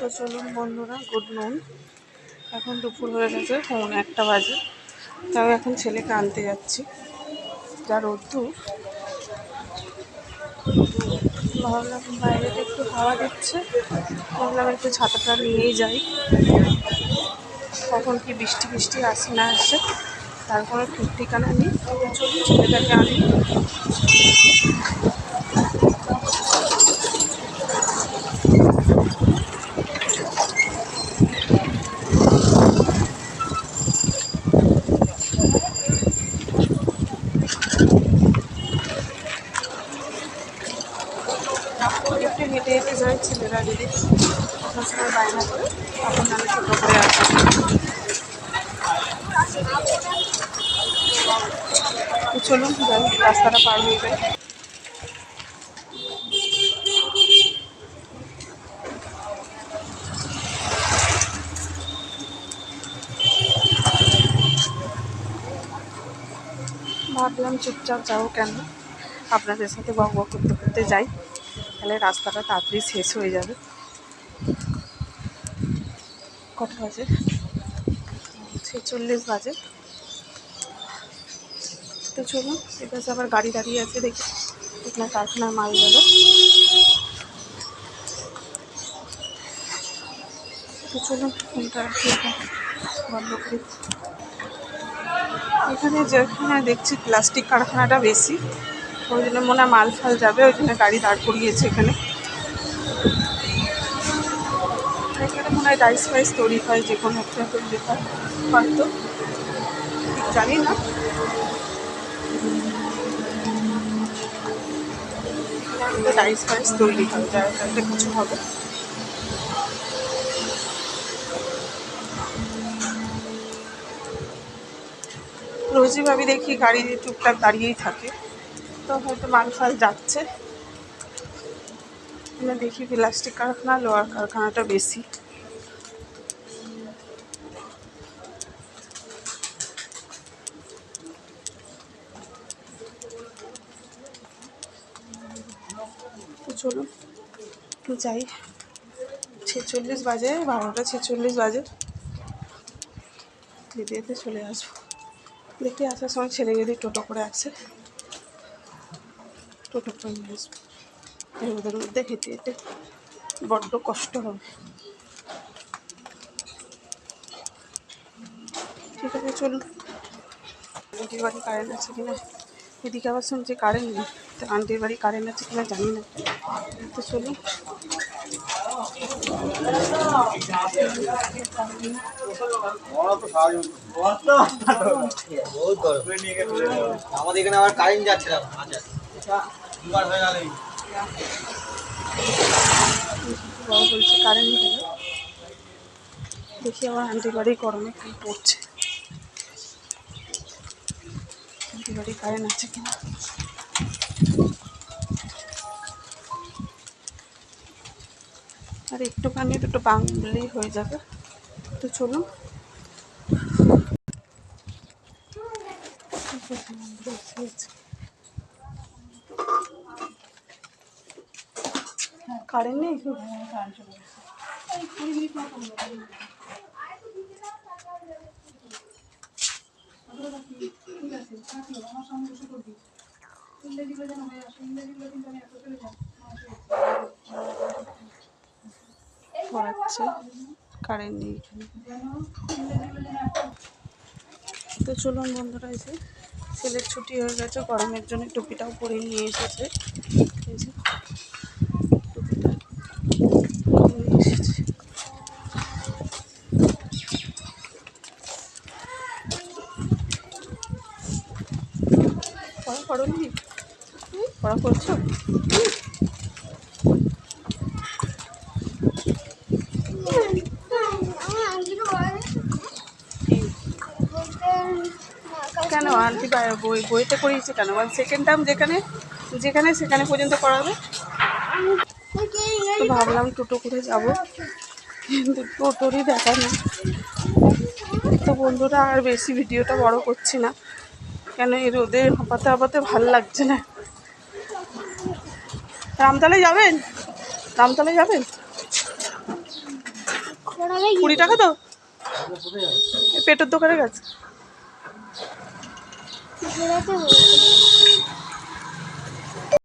তো চলুন বন্ধুরা, গুড নুন। এখন দুপুর হয়ে গেছে, 1:45 বাজে। তাও এখন ছেলেকে আনতে যাচ্ছি। যা রোদ্দুর, ভাবলাম বাইরেটা একটু হাওয়া দিচ্ছে, ভাবলাম একটু ছাতাটা নিয়েই যাই। কখন কি বৃষ্টি বৃষ্টি আসে না আসে তার কোনো ঠিক ঠিকানা নেই। চলুন ছেলেটাকে আনি। একটু হেঁটে হেঁটে যায় ছেলেরা, যদি কোনো সময় বায়না করে তখন আমি ছোটো করে আসি। তো চলুন যাই, রাস্তাটা পার হয়ে যায়। ভাবলাম চুপচাপ যাবো কেন, আপনাদের সাথে বক বক করতে করতে যাই, তাহলে রাস্তাটা তাড়াতাড়ি শেষ হয়ে যাবে। কটা বাজে? 46 বাজে। তো চলুন, এটা আবার গাড়ি দাঁড়িয়ে আছে, দেখি আপনার কারখানার মাল যাবে। তো চলুন ফোনটা বন্ধ করি। এখানে যেখানে দেখছি প্লাস্টিক কারখানাটা বেশি, ওই জন্য মনে হয় মাল ফাল যাবে, ওই জন্য গাড়ি দাঁড় করিয়েছে এখানে। এখানে মনে হয় রাইস ফাইস তৈরি হয়, যে কোনো একটা তৈরি হয় হয়তো, ঠিক জানি না। রাইস ফাইস তৈরি হয়, যার একটা কিছু হবে। রোজই ভাবি দেখি গাড়ি টুকটাক দাঁড়িয়েই থাকে, তো হয়তো মাল ফাল যাচ্ছে। দেখি প্লাস্টিক কারখানা, লোহার কারখানাটা বেশি। তো চলুন যাই। 46 বাজে, 12টা 46 বাজে। যেতে যেতে চলে আসবো। দেখি আসার সময় ছেলে যদি টোটো করে আসে, টোটো করে নিয়ে আসবো। ওদের মধ্যে হেঁটে হেঁটে বড্ড কষ্ট হবে। ঠিক আছে চলুন। আন্টির বাড়ি কারেন্ট আছে কিনা, এদিকে আবার শুনছি কারেন্ট নেই। তো আন্টির বাড়ি কারেন্ট আছে কিনা জানি না। তো চলুন। আমাদের এখানে আবার কারেন্ট যাচ্ছে না। বলছে কারেন্ট নেই, দেখি আবার আন্টির বাড়ি গরমে কি পড়ছে। আন্টির বাড়ি কারেন্ট আছে কিনা। আর একটুখানি দুটো বাংলি হয়ে যাবে। তো চলুন। কারেন্ট নেই, কারেন্ট চলে গেছে। এই 20 মিনিট না করবো। ঠিক আছে, থাকলো আমার সঙ্গে বসে করবি। ইংরেজিগুলো যেন হয়ে আসে, ইংরেজিগুলো কিন্তু আমি এত চলে যাই পড়াচ্ছে, কারেন্ট নেই এখানে। তো চলুন বন্ধুরা, এসে ছেলের ছুটি হয়ে গেছে, গরমের জন্য টুপিটাও পরে নিয়ে এসেছে। এই যে টুপিটা নিয়ে এসেছে। পড়া করো নি? পড়া করছো? কেন আন্টি বইতে করিয়েছে কেন? সেকেন্ড টার্ম যেখানে যেখানে সেখানে পর্যন্ত করাবে। তো ভাবলাম টোটো করে যাব, কিন্তু টোটোরই দেখা নেই। তো বন্ধুরা, আর বেশি ভিডিওটা বড় করছি না, কেন এই রোদে হাঁপাতে হাঁপাতে ভাল লাগছে না। রামতলায় যাবেন? রামতলায় যাবেন? টাকা তো এই পেটের দোকানে গেছে। বেড়াতে হয়েছে।